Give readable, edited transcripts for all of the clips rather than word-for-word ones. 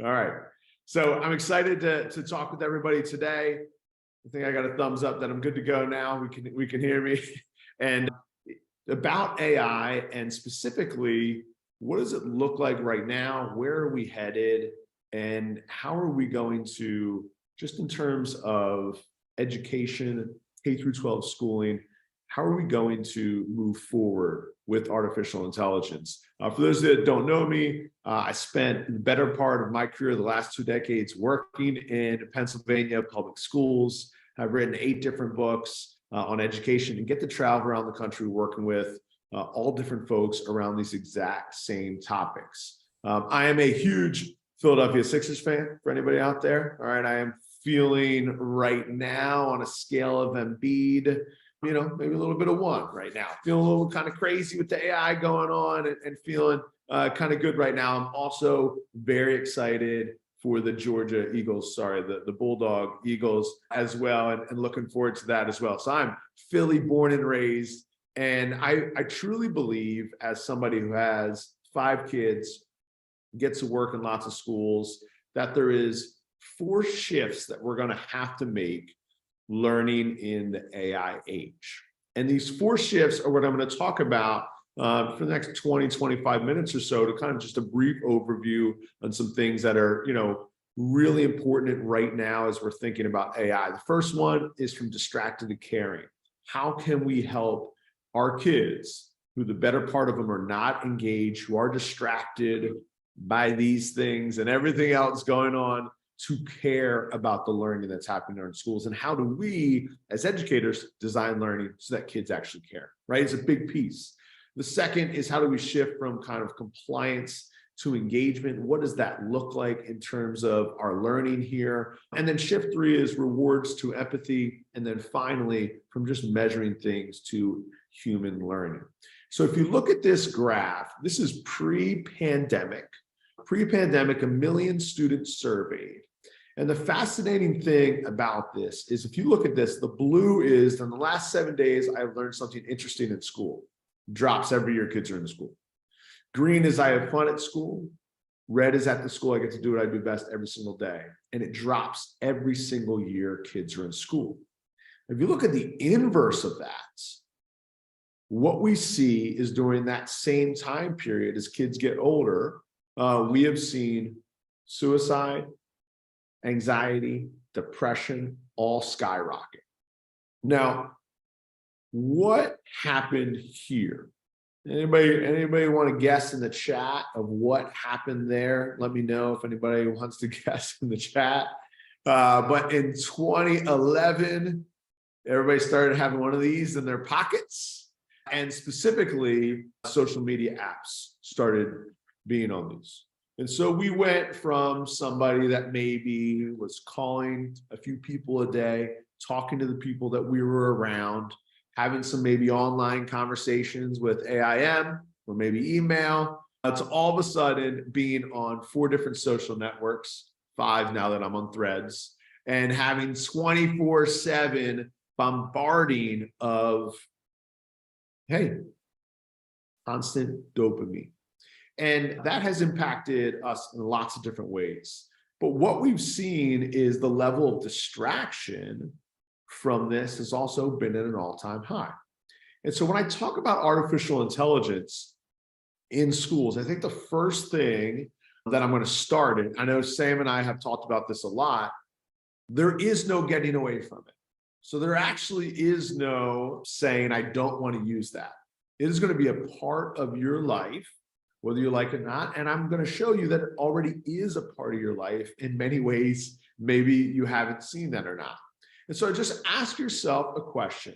All right. So I'm excited to talk with everybody today. I think I got a thumbs up that I'm good to go now. We can hear me. And about AI, and specifically, what does it look like right now? Where are we headed? And how are we going to, just in terms of education, K through 12 schooling, how are we going to move forward with artificial intelligence? For those that don't know me, I spent the better part of my career, the last 2 decades, working in Pennsylvania public schools. I've written 8 different books on education and get to travel around the country working with all different folks around these exact same topics. I am a huge Philadelphia Sixers fan, for anybody out there. All right, I am feeling right now on a scale of Embiid, maybe a little bit of 1 right now. Feeling a little kind of crazy with the AI going on and feeling kind of good right now. I'm also very excited for the Georgia Eagles, the Bulldog Eagles as well, and looking forward to that as well. So I'm Philly born and raised, and I truly believe, as somebody who has 5 kids, gets to work in lots of schools, that there is 4 shifts that we're going to have to make learning in the AI age. And these 4 shifts are what I'm going to talk about for the next 20, 25 minutes or so, to kind of just a brief overview on some things that are, really important right now as we're thinking about AI. The first one is from distracted to caring. How can we help our kids, who the better part of them are not engaged, who are distracted by these things and everything else going on, to care about the learning that's happening in schools? And how do we, as educators, design learning so that kids actually care, right? It's a big piece. The second is, how do we shift from kind of compliance to engagement? What does that look like in terms of our learning here? And then shift 3 is rewards to empathy. And then finally, from just measuring things to human learning. So if you look at this graph, this is pre-pandemic. Pre-pandemic, 1 million students surveyed. And the fascinating thing about this is, if you look at this, the blue is, in the last 7 days, I've learned something interesting in school. Drops every year kids are in school. Green is, I have fun at school. Red is, at the school I get to do what I do best every single day. And it drops every single year kids are in school. If you look at the inverse of that, what we see is, during that same time period, as kids get older, we have seen suicide, anxiety, depression, all skyrocket. Now, what happened here? Anybody want to guess in the chat of what happened there? Let me know if anybody wants to guess in the chat. But in 2011, everybody started having one of these in their pockets, and specifically, social media apps started being on these. And so we went from somebody that maybe was calling a few people a day, talking to the people that we were around, having some maybe online conversations with AIM or maybe email, to all of a sudden being on 4 different social networks, 5 now that I'm on Threads, and having 24/7 bombarding of, hey, constant dopamine. And that has impacted us in lots of different ways. But what we've seen is the level of distraction from this has also been at an all-time high. And so when I talk about artificial intelligence in schools, I think the first thing that I'm going to start, and I know Sam and I have talked about this a lot, there is no getting away from it. So there actually is no saying, I don't want to use that. It is going to be a part of your life, whether you like it or not. And I'm going to show you that it already is a part of your life in many ways. Maybe you haven't seen that or not. And so just ask yourself a question.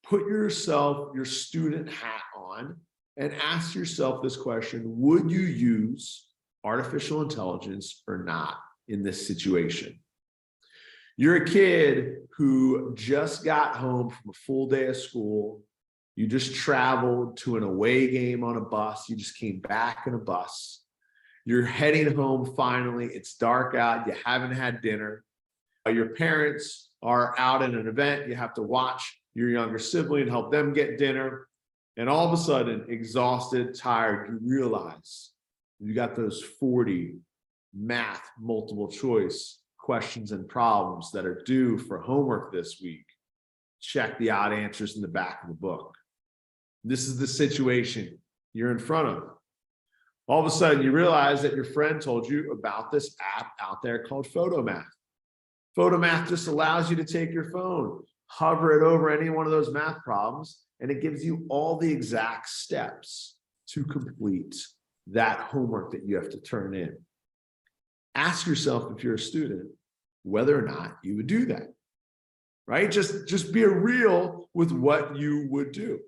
Put yourself, your student hat on, and ask yourself this question: would you use artificial intelligence or not in this situation? You're a kid who just got home from a full day of school. You just traveled to an away game on a bus. You just came back in a bus. You're heading home finally. It's dark out. You haven't had dinner. Your parents are out at an event. You have to watch your younger sibling, help them get dinner. And all of a sudden, exhausted, tired, you realize you got those 40 math multiple choice questions and problems that are due for homework this week. Check the odd answers in the back of the book. This is the situation you're in front of. All of a sudden, you realize that your friend told you about this app out there called PhotoMath. PhotoMath just allows you to take your phone, hover it over any one of those math problems, and it gives you all the exact steps to complete that homework that you have to turn in. Ask yourself, if you're a student, whether or not you would do that, right? Just be real with what you would do.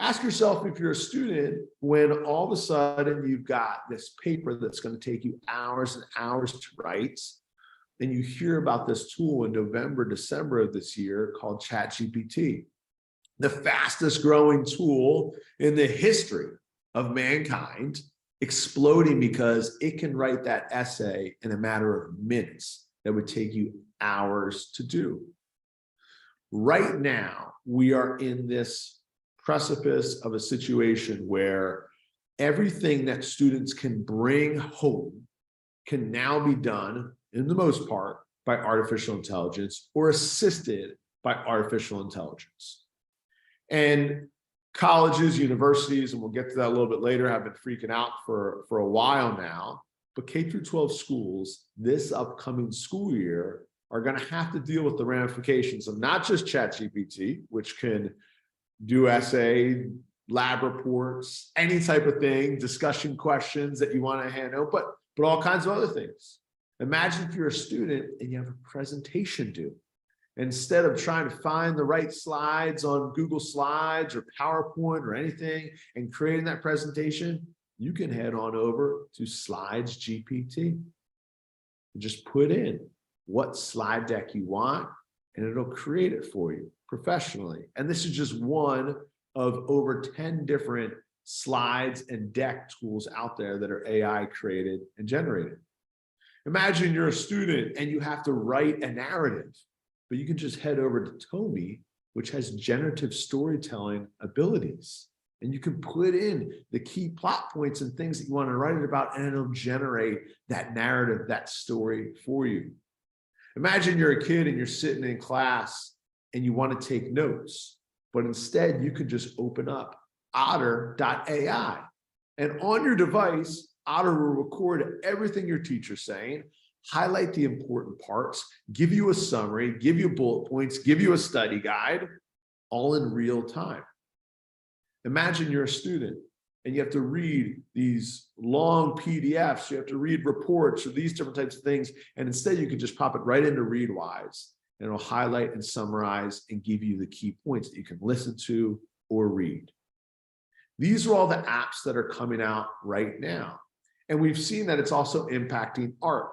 Ask yourself, if you're a student, when all of a sudden you've got this paper that's going to take you hours and hours to write, and you hear about this tool in November, December of this year called ChatGPT, the fastest growing tool in the history of mankind, exploding because it can write that essay in a matter of minutes that would take you hours to do. Right now, we are in this precipice of a situation where everything that students can bring home can now be done, in the most part, by artificial intelligence or assisted by artificial intelligence. And colleges, universities, and we'll get to that a little bit later, have been freaking out for a while now. But K-12 schools this upcoming school year are going to have to deal with the ramifications of not just ChatGPT, which can do essay, lab reports, any type of thing, discussion questions that you want to hand out, but all kinds of other things. Imagine if you're a student and you have a presentation due. Instead of trying to find the right slides on Google Slides or PowerPoint or anything and creating that presentation, you can head on over to Slides GPT and just put in what slide deck you want, and it'll create it for you professionally. And this is just one of over 10 different slides and deck tools out there that are AI created and generated. Imagine you're a student and you have to write a narrative, but you can just head over to Tomy, which has generative storytelling abilities. And you can put in the key plot points and things that you want to write it about, and it'll generate that narrative, that story for you. Imagine you're a kid and you're sitting in class and you want to take notes, but instead you could just open up otter.ai. And on your device, Otter will record everything your teacher's saying, highlight the important parts, give you a summary, give you bullet points, give you a study guide, all in real time. Imagine you're a student and you have to read these long PDFs, you have to read reports or these different types of things, and instead you can just pop it right into Readwise, and it'll highlight and summarize and give you the key points that you can listen to or read. These are all the apps that are coming out right now. And we've seen that it's also impacting art,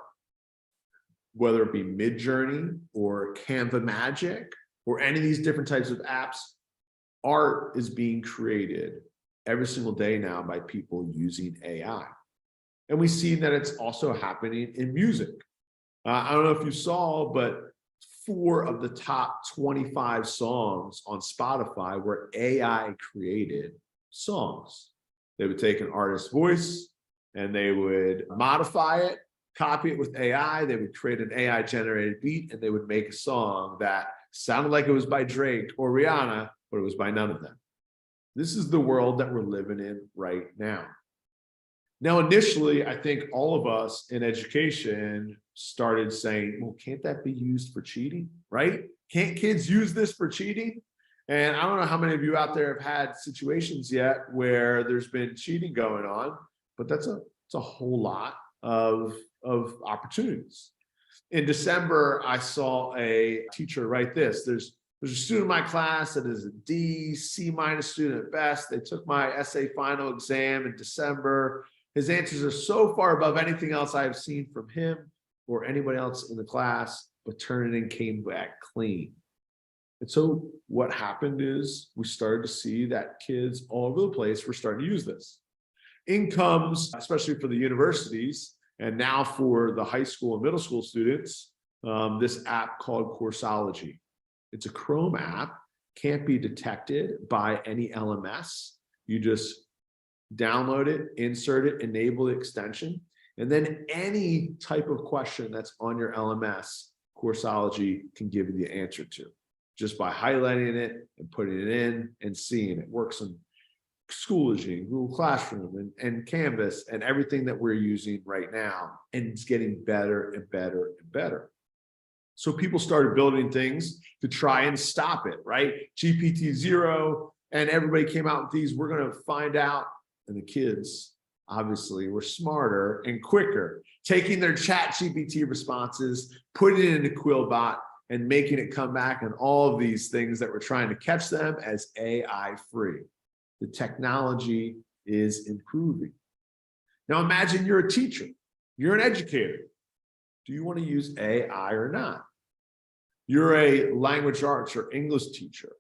whether it be Midjourney or Canva Magic or any of these different types of apps. Art is being created every single day now by people using AI. And we see that it's also happening in music. I don't know if you saw, but 4 of the top 25 songs on Spotify were AI created songs. They would take an artist's voice and they would modify it, copy it with AI. They would create an AI generated beat, and they would make a song that sounded like it was by Drake or Rihanna, but it was by none of them. This is the world that we're living in right now. Now, initially, I think all of us in education started saying, well, can't that be used for cheating, right? Can't kids use this for cheating? And I don't know how many of you out there have had situations yet where there's been cheating going on, but it's a whole lot of opportunities. In December, I saw a teacher write this. There's a student in my class that is a D, C- student at best. They took my essay final exam in December. His answers are so far above anything else I have seen from him or anybody else in the class, but Turnitin came back clean. And so what happened is we started to see that kids all over the place were starting to use this. In comes, especially for the universities, and now for the high school and middle school students, this app called Coursology. It's a Chrome app, can't be detected by any LMS. You just download it, insert it, enable the extension, And then any type of question that's on your LMS, Coursology can give you the answer to, just by highlighting it and putting it in and seeing it. Works in Schoology, Google Classroom, and Canvas, and everything that we're using right now. And it's getting better and better and better. So people started building things to try and stop it, right? GPT-0, and everybody came out with these, we're going to find out. And the kids, obviously, were smarter and quicker, taking their chat GPT responses, putting it into Quillbot, and making it come back and all of these things that we're trying to catch them as AI free. The technology is improving. Now imagine you're a teacher, you're an educator. Do you want to use AI or not? You're a language arts or English teacher,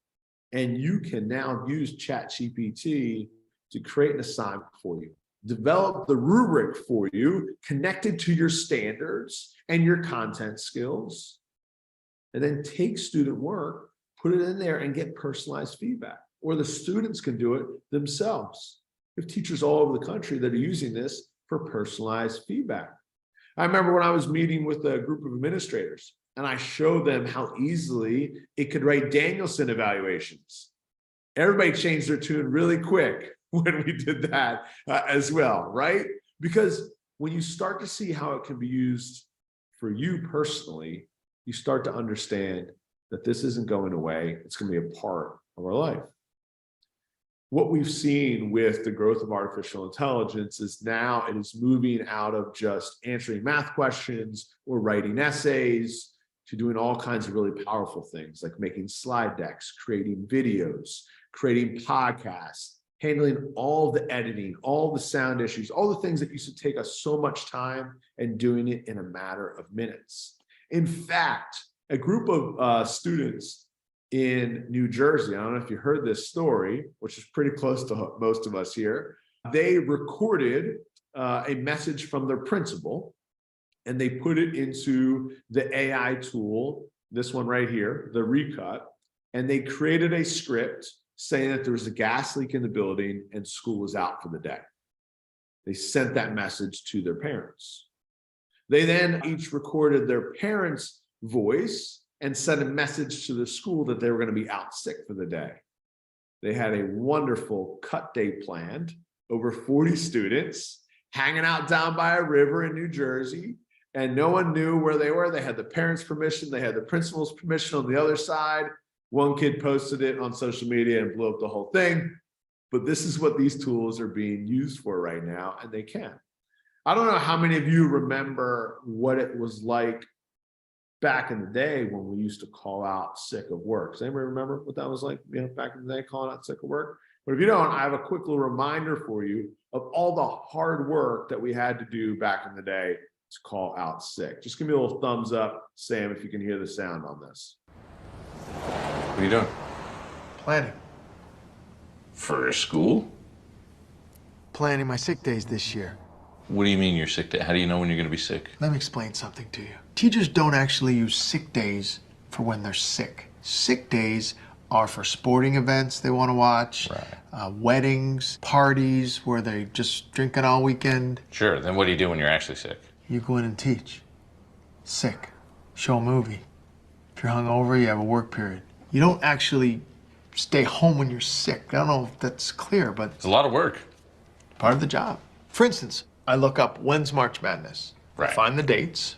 and you can now use ChatGPT to create an assignment for you, develop the rubric for you, connected to your standards and your content skills, and then take student work, put it in there and get personalized feedback. Or the students can do it themselves. We have teachers all over the country that are using this for personalized feedback. I remember when I was meeting with a group of administrators, and I showed them how easily it could write Danielson evaluations. Everybody changed their tune really quick when we did that as well, right? Because when you start to see how it can be used for you personally, you start to understand that this isn't going away. It's going to be a part of our life. What we've seen with the growth of artificial intelligence is now it is moving out of just answering math questions or writing essays to doing all kinds of really powerful things like making slide decks, creating videos, creating podcasts, handling all the editing, all the sound issues, all the things that used to take us so much time, and doing it in a matter of minutes. In fact, a group of students in New Jersey, I don't know if you heard this story, which is pretty close to most of us here, they recorded a message from their principal, and they put it into the AI tool, this one right here, the Recut, and they created a script saying that there was a gas leak in the building and school was out for the day. They sent that message to their parents. They then each recorded their parents' voice and sent a message to the school that they were going to be out sick for the day. They had a wonderful cut day planned, over 40 students hanging out down by a river in New Jersey, and no one knew where they were. They had the parents' permission, they had the principal's permission on the other side. One kid posted it on social media and blew up the whole thing. But this is what these tools are being used for right now, and they can. I don't know how many of you remember what it was like back in the day when we used to call out sick of work. Does anybody remember what that was like, back in the day, calling out sick of work? But if you don't, I have a quick little reminder for you of all the hard work that we had to do back in the day to call out sick. Just give me a little thumbs up, Sam, if you can hear the sound on this. What are you doing? Planning. For school? Planning my sick days this year. What do you mean you're sick? How do you know when you're going to be sick? Let me explain something to you. Teachers don't actually use sick days for when they're sick. Sick days are for sporting events they want to watch, right. Weddings, parties where they just drinking all weekend. Sure, then what do you do when you're actually sick? You go in and teach. Sick. Show a movie. If you're hungover, you have a work period. You don't actually stay home when you're sick. I don't know if that's clear, but It's a lot of work. part of the job. For instance, I look up when's March Madness. Right. I find the dates.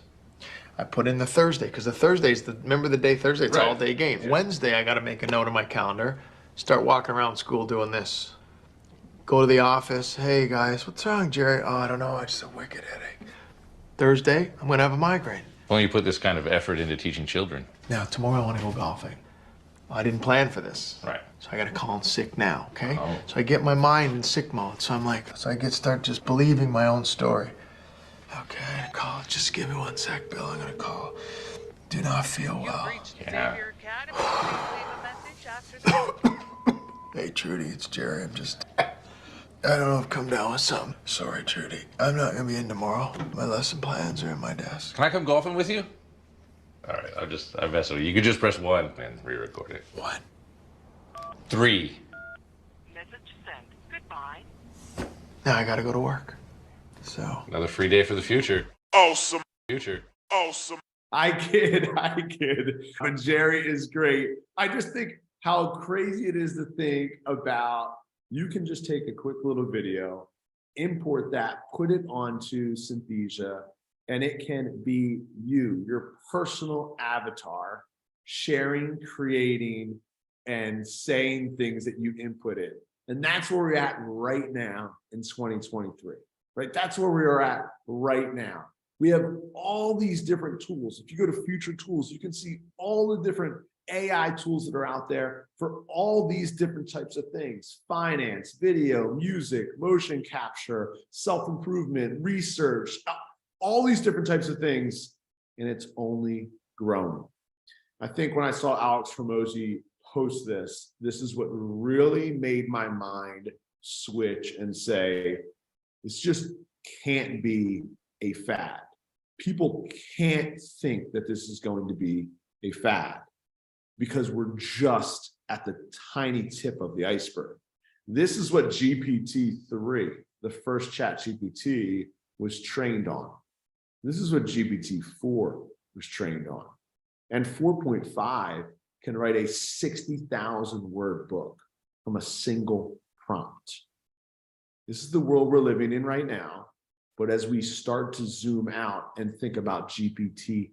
I put in the Thursday, because the Thursday's remember the day Thursday? It's Right. all day game. Yeah. Wednesday, I got to make a note on my calendar. Start walking around school doing this. Go to the office. Hey guys, what's wrong, Jerry? Oh, I don't know. I just have a wicked headache. Thursday, I'm gonna have a migraine. Well, you put this kind of effort into teaching children. Now tomorrow I want to go golfing. I didn't plan for this. Right. So I got to call in sick now. Okay. Oh. So I get my mind in sick mode. So I'm like, start just believing my own story. Okay, I'm gonna call. Just give me 1 sec, Bill. I'm gonna call. Do not feel well. Yeah. Hey, Trudy, it's Jerry. I don't know if I've come down with something. Sorry, Trudy. I'm not gonna be in tomorrow. My lesson plans are in my desk. Can I come golfing with you? All right, I mess with you. You could just press 1 and re-record it. 1. 3. Message sent. Goodbye. Now I gotta go to work. So Another free day for the future. Awesome. Future. Awesome. I kid. And Jerry is great. I just think how crazy it is to think about, you can just take a quick little video, import that, put it onto Synthesia, and it can be you, your personal avatar, sharing, creating, and saying things that you inputted. And that's where we're at right now in 2023, right? That's where we are at right now. We have all these different tools. If you go to future tools, you can see all the different AI tools that are out there for all these different types of things: finance, video, music, motion capture, self-improvement, research, all these different types of things. And it's only growing. I think when I saw Alex Hormozi post this, this is what really made my mind switch and say, this just can't be a fad. People can't think that this is going to be a fad, because we're just at the tiny tip of the iceberg. This is what GPT-3, the first chat GPT, was trained on. This is what GPT-4 was trained on. And 4.5 can write a 60,000 word book from a single prompt. This is the world we're living in right now. But as we start to zoom out and think about GPT-20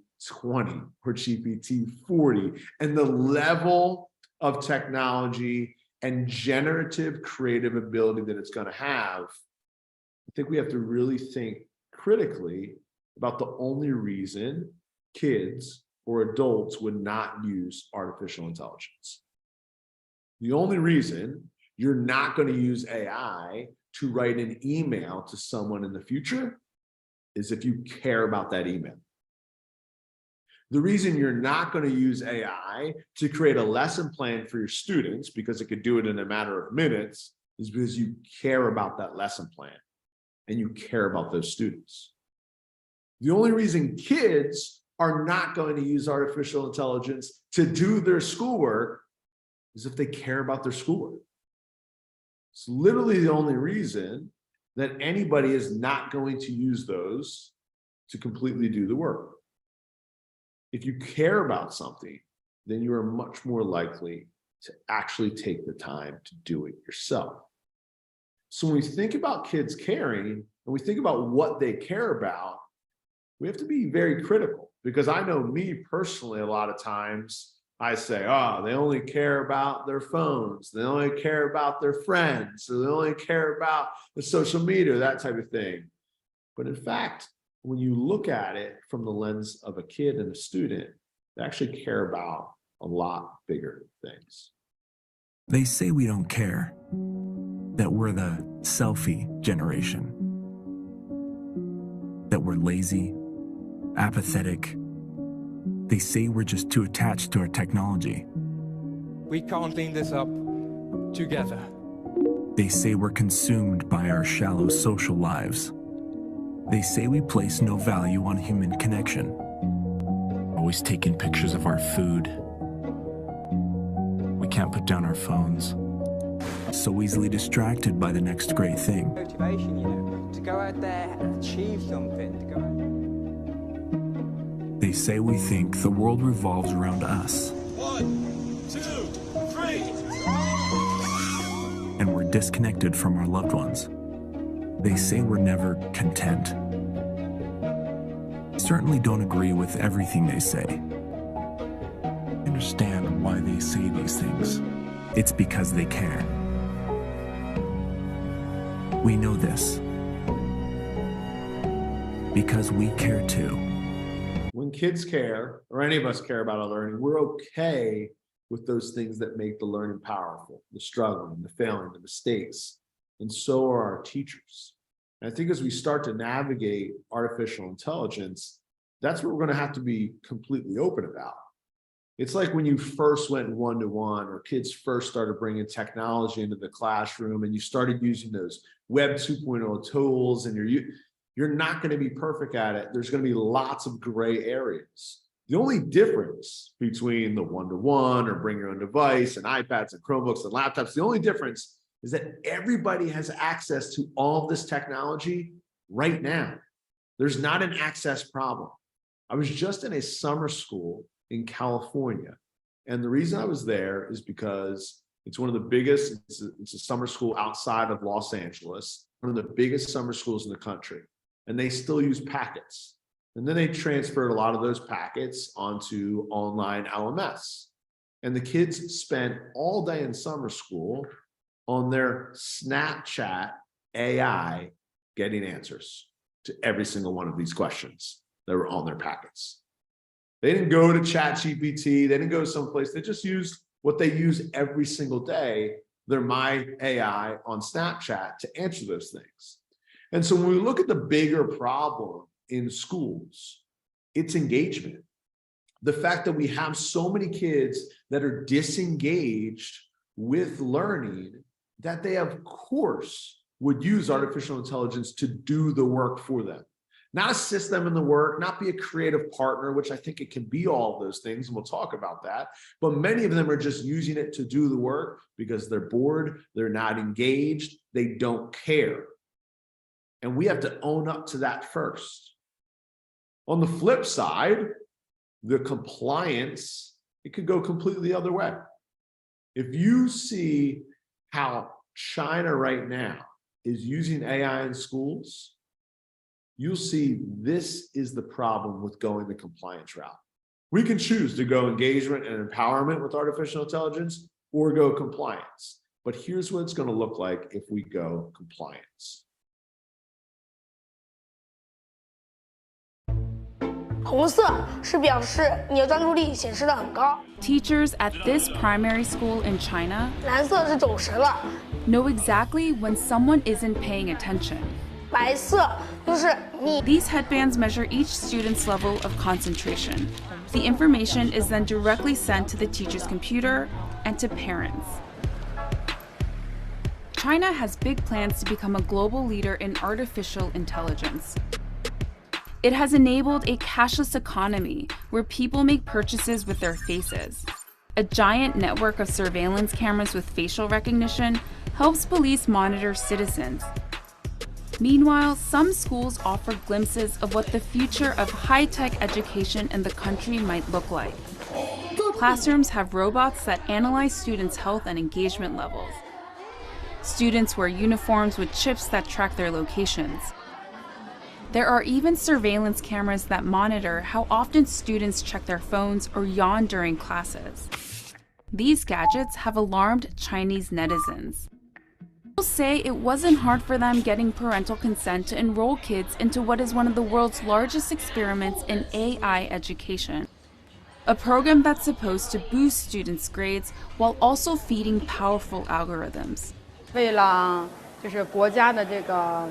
or GPT-40 and the level of technology and generative creative ability that it's going to have, I think we have to really think critically about the only reason kids or adults would not use artificial intelligence. The only reason you're not going to use AI to write an email to someone in the future is if you care about that email. The reason you're not going to use AI to create a lesson plan for your students, because it could do it in a matter of minutes, is because you care about that lesson plan and you care about those students. The only reason kids are not going to use artificial intelligence to do their schoolwork is if they care about their schoolwork. It's literally the only reason that anybody is not going to use those to completely do the work. If you care about something, then you are much more likely to actually take the time to do it yourself. So when we think about kids caring, and we think about what they care about, we have to be very critical, because I know me personally, a lot of times I say, oh, they only care about their phones. They only care about their friends. So they only care about the social media, that type of thing. But in fact, when you look at it from the lens of a kid and a student, they actually care about a lot bigger things. They say we don't care, that we're the selfie generation, that we're lazy, apathetic. They say we're just too attached to our technology. We can't clean this up together. They say we're consumed by our shallow social lives. They say we place no value on human connection. Always taking pictures of our food. We can't put down our phones. So easily distracted by the next great thing. Motivation, you know, to go out there and achieve something. They say we think the world revolves around us. 1, 2, 3. And we're disconnected from our loved ones. They say we're never content. I certainly don't agree with everything they say. I understand why they say these things. It's because they care. We know this. Because we care too. When kids care, or any of us care about our learning, we're okay with those things that make the learning powerful, the struggling, the failing, the mistakes, and so are our teachers. And I think as we start to navigate artificial intelligence, that's what we're going to have to be completely open about. It's like when you first went one-to-one, or kids first started bringing technology into the classroom and you started using those Web 2.0 tools, and you're not going to be perfect at it. There's going to be lots of gray areas. The only difference between the one-to-one or bring your own device and iPads and Chromebooks and laptops, the only difference is that everybody has access to all of this technology right now. There's not an access problem. I was just in a summer school in California. And the reason I was there is because it's one of the biggest, it's a summer school outside of Los Angeles, one of the biggest summer schools in the country. And they still use packets. And then they transferred a lot of those packets onto online LMS. And the kids spent all day in summer school on their Snapchat AI getting answers to every single one of these questions that were on their packets. They didn't go to ChatGPT, they didn't go someplace, they just used what they use every single day, their My AI on Snapchat to answer those things. And so when we look at the bigger problem in schools, it's engagement. The fact that we have so many kids that are disengaged with learning that they, of course, would use artificial intelligence to do the work for them. Not assist them in the work, not be a creative partner, which I think it can be all of those things, and we'll talk about that. But many of them are just using it to do the work because they're bored, they're not engaged, they don't care. And we have to own up to that first. On the flip side, the compliance, it could go completely the other way. If you see how China right now is using AI in schools, you'll see this is the problem with going the compliance route. We can choose to go engagement and empowerment with artificial intelligence or go compliance. But here's what it's going to look like if we go compliance. 红色是表示你的专注力显示得很高， Teachers at this primary school in China 蓝色是走神了， know exactly when someone isn't paying attention. 白色就是你 These headbands measure each student's level of concentration. The information is then directly sent to the teacher's computer and to parents. China has big plans to become a global leader in artificial intelligence. It has enabled a cashless economy where people make purchases with their faces. A giant network of surveillance cameras with facial recognition helps police monitor citizens. Meanwhile, some schools offer glimpses of what the future of high-tech education in the country might look like. Classrooms have robots that analyze students' health and engagement levels. Students wear uniforms with chips that track their locations. There are even surveillance cameras that monitor how often students check their phones or yawn during classes. These gadgets have alarmed Chinese netizens. People say it wasn't hard for them getting parental consent to enroll kids into what is one of the world's largest experiments in AI education. A program that's supposed to boost students' grades while also feeding powerful algorithms. 为了就是国家的这个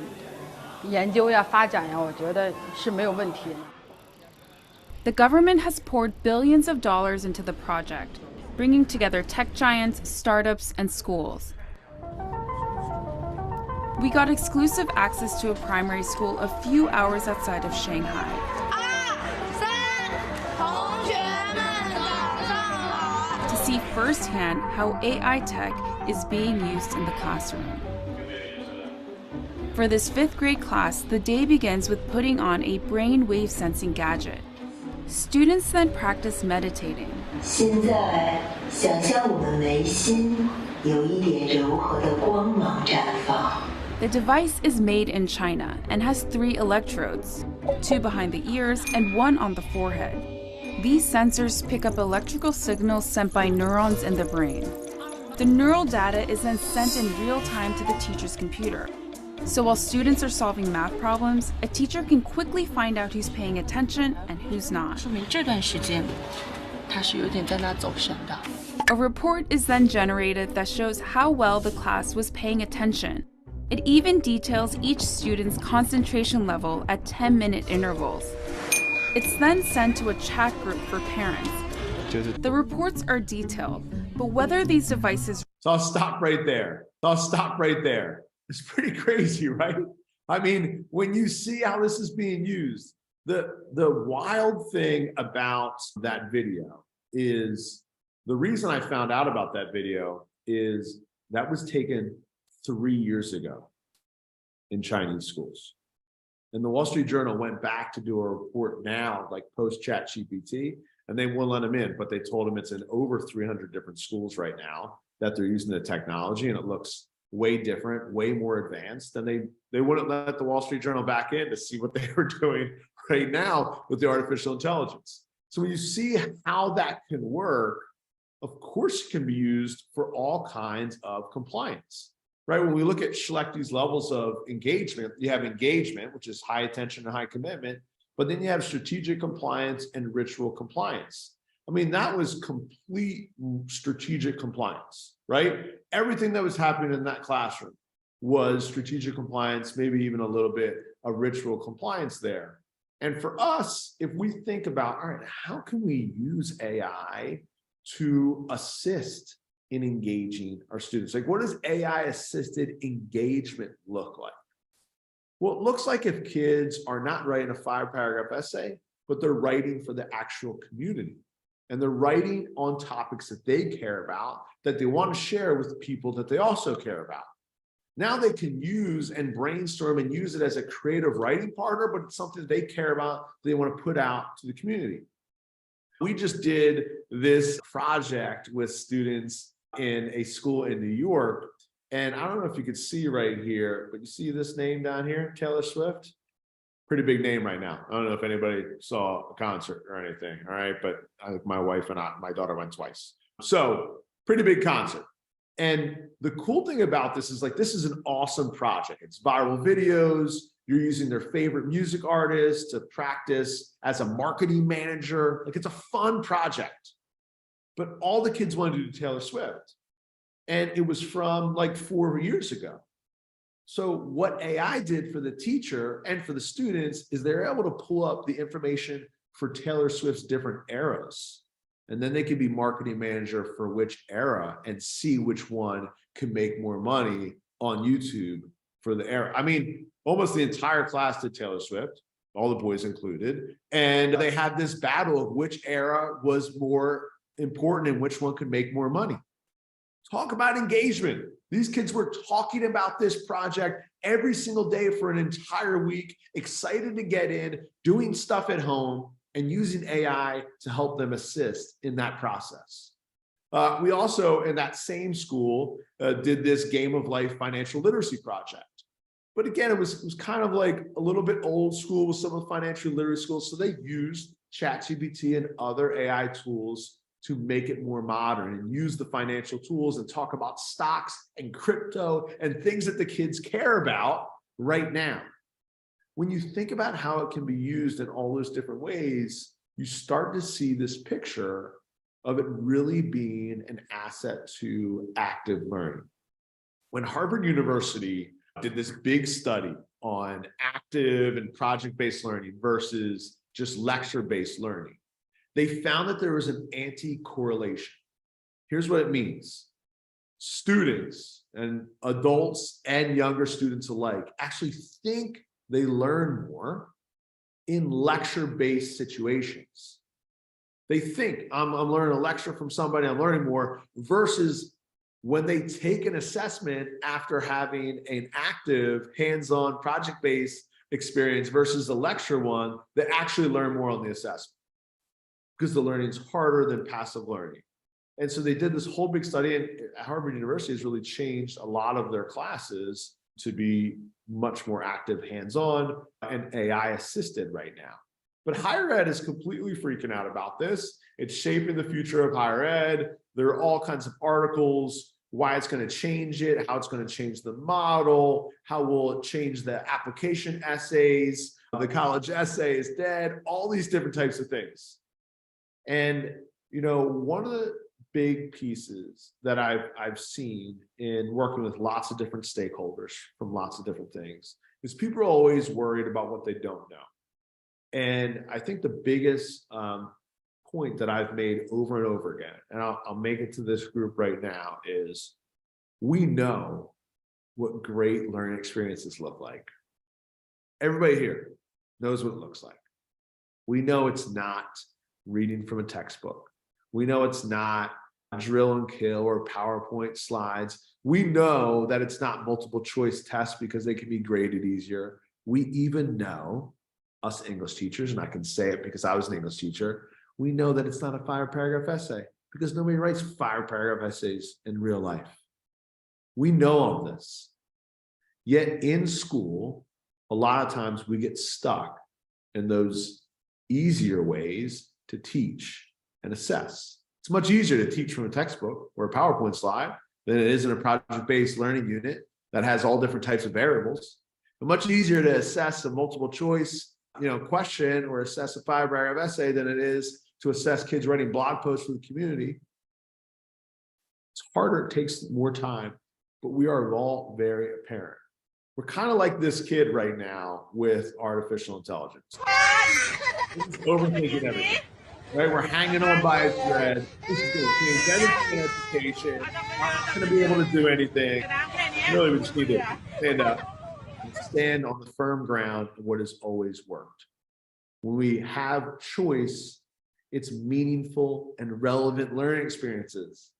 研究呀、发展呀，我觉得是没有问题的。 The government has poured billions of dollars into the project, bringing together tech giants, startups, and schools. We got exclusive access to a primary school a few hours outside of Shanghai. 2、3，同学们早上好。 To see firsthand how AI tech is being used in the classroom. For this 5th grade class, the day begins with putting on a brainwave sensing gadget. Students then practice meditating. 现在想象我们眉心有一点柔和的光芒绽放。 The device is made in China and has 3 electrodes, 2 behind the ears and 1 on the forehead. These sensors pick up electrical signals sent by neurons in the brain. The neural data is then sent in real time to the teacher's computer. So while students are solving math problems, a teacher can quickly find out who's paying attention and who's not. 说明这段时间他是有点在那走神的。 A report is then generated that shows how well the class was paying attention. It even details each student's concentration level at 10-minute intervals. It's then sent to a chat group for parents. The reports are detailed, but whether these devices... So I'll stop right there. It's pretty crazy, right? I mean, when you see how this is being used, the wild thing about that video is, the reason I found out about that video is that was taken 3 years ago in Chinese schools. And the Wall Street Journal went back to do a report now, like post ChatGPT, and they wouldn't let them in, but they told them it's in over 300 different schools right now that they're using the technology, and it looks way different, way more advanced. And they wouldn't let the Wall Street Journal back in to see what they were doing right now with the artificial intelligence. So when you see how that can work, of course, it can be used for all kinds of compliance, right? When we look at Schlechte's levels of engagement, you have engagement, which is high attention and high commitment, but then you have strategic compliance and ritual compliance. I mean, that was complete strategic compliance, right? Everything that was happening in that classroom was strategic compliance, maybe even a little bit of ritual compliance there. And for us, if we think about, all right, how can we use AI to assist in engaging our students? Like, what does AI assisted engagement look like? Well, it looks like if kids are not writing a 5-paragraph essay, but they're writing for the actual community. And they're writing on topics that they care about, that they want to share with people that they also care about. Now they can use and brainstorm and use it as a creative writing partner, but it's something they care about, they want to put out to the community. We just did this project with students in a school in New York. And I don't know if you could see right here, but you see this name down here, Taylor Swift? Pretty big name right now. I don't know if anybody saw a concert or anything, all right? But I think my wife and my daughter went twice. So pretty big concert. And the cool thing about this is, like, this is an awesome project. It's viral videos. You're using their favorite music artists to practice as a marketing manager. Like, it's a fun project. But all the kids wanted to do Taylor Swift. And it was from like 4 years ago. So what AI did for the teacher and for the students is they're able to pull up the information for Taylor Swift's different eras. And then they can be marketing manager for which era and see which one can make more money on YouTube for the era. I mean, almost the entire class did Taylor Swift, all the boys included. And they had this battle of which era was more important and which one could make more money. Talk about engagement. These kids were talking about this project every single day for an entire week, excited to get in, doing stuff at home, and using AI to help them assist in that process. We also, in that same school, did this Game of Life financial literacy project. But again, it was kind of like a little bit old school with some of the financial literacy schools. So they used ChatGPT and other AI tools to make it more modern and use the financial tools and talk about stocks and crypto and things that the kids care about right now. When you think about how it can be used in all those different ways, you start to see this picture of it really being an asset to active learning. When Harvard University did this big study on active and project-based learning versus just lecture-based learning, they found that there was an anti-correlation. Here's what it means. Students and adults and younger students alike actually think they learn more in lecture-based situations. They think, I'm learning a lecture from somebody, I'm learning more, versus when they take an assessment after having an active, hands-on, project-based experience versus a lecture one, they actually learn more on the assessment because the learning is harder than passive learning. And so they did this whole big study, and Harvard University has really changed a lot of their classes to be much more active, hands-on, and AI assisted right now. But higher ed is completely freaking out about this. It's shaping the future of higher ed. There are all kinds of articles, why it's going to change it, how it's going to change the model, how will it change the application essays, the college essay is dead, all these different types of things. And, you know, one of the big pieces that I've seen in working with lots of different stakeholders from lots of different things is people are always worried about what they don't know. And I think the biggest point that I've made over and over again, and I'll make it to this group right now, is we know what great learning experiences look like. Everybody here knows what it looks like. We know it's not reading from a textbook. We know it's not drill and kill or PowerPoint slides. We know that it's not multiple choice tests because they can be graded easier. We even know, us English teachers, and I can say it because I was an English teacher, we know that it's not a 5-paragraph essay because nobody writes 5-paragraph essays in real life. We know all this. Yet in school, a lot of times we get stuck in those easier ways to teach and assess. It's much easier to teach from a textbook or a PowerPoint slide than it is in a project-based learning unit that has all different types of variables. But much easier to assess a multiple choice, question or assess a 5-paragraph essay than it is to assess kids writing blog posts for the community. It's harder, it takes more time, but we are all very apparent. We're kind of like this kid right now with artificial intelligence. He's overthinking everything, right? We're hanging on by a thread. This is going to change everything in education. I'm not going to be able to do anything. Really, we just need to stand up and stand on the firm ground of what has always worked. When we have choice, it's meaningful and relevant learning experiences.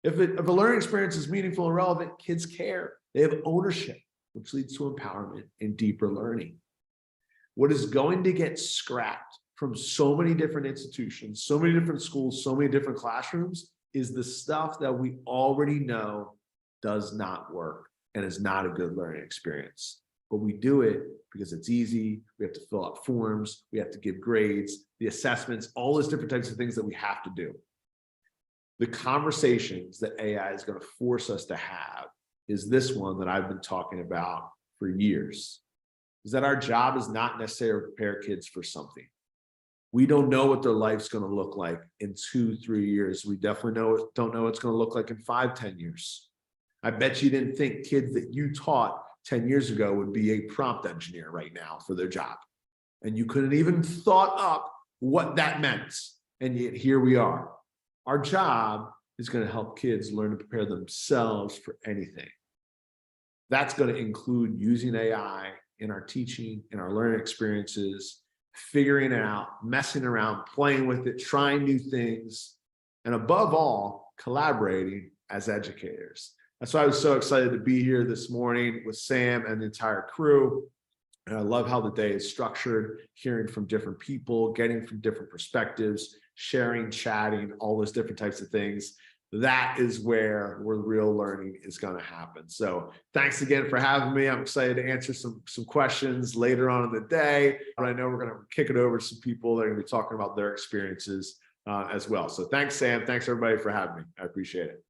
If a learning experience is meaningful and relevant, kids care. They have ownership, which leads to empowerment and deeper learning. What is going to get scrapped from so many different institutions, so many different schools, so many different classrooms is the stuff that we already know does not work and is not a good learning experience. But we do it because it's easy. We have to fill out forms. We have to give grades, the assessments, all those different types of things that we have to do. The conversations that AI is going to force us to have is this one that I've been talking about for years, is that our job is not necessarily to prepare kids for something. We don't know what their life's going to look like in 2-3 years. We definitely don't know what it's going to look like in 5-10 years. I bet you didn't think kids that you taught 10 years ago would be a prompt engineer right now for their job. And you couldn't even thought up what that meant. And yet here we are. Our job is going to help kids learn to prepare themselves for anything. That's going to include using AI in our teaching, in our learning experiences, figuring it out, messing around, playing with it, trying new things, and above all, collaborating as educators. That's why I was so excited to be here this morning with Sam and the entire crew. And I love how the day is structured, hearing from different people, getting from different perspectives, sharing, chatting, all those different types of things. That is where real learning is going to happen. So thanks again for having me. I'm excited to answer some questions later on in the day. But I know we're going to kick it over to some people that are going to be talking about their experiences as well. So thanks, Sam. Thanks, everybody, for having me. I appreciate it.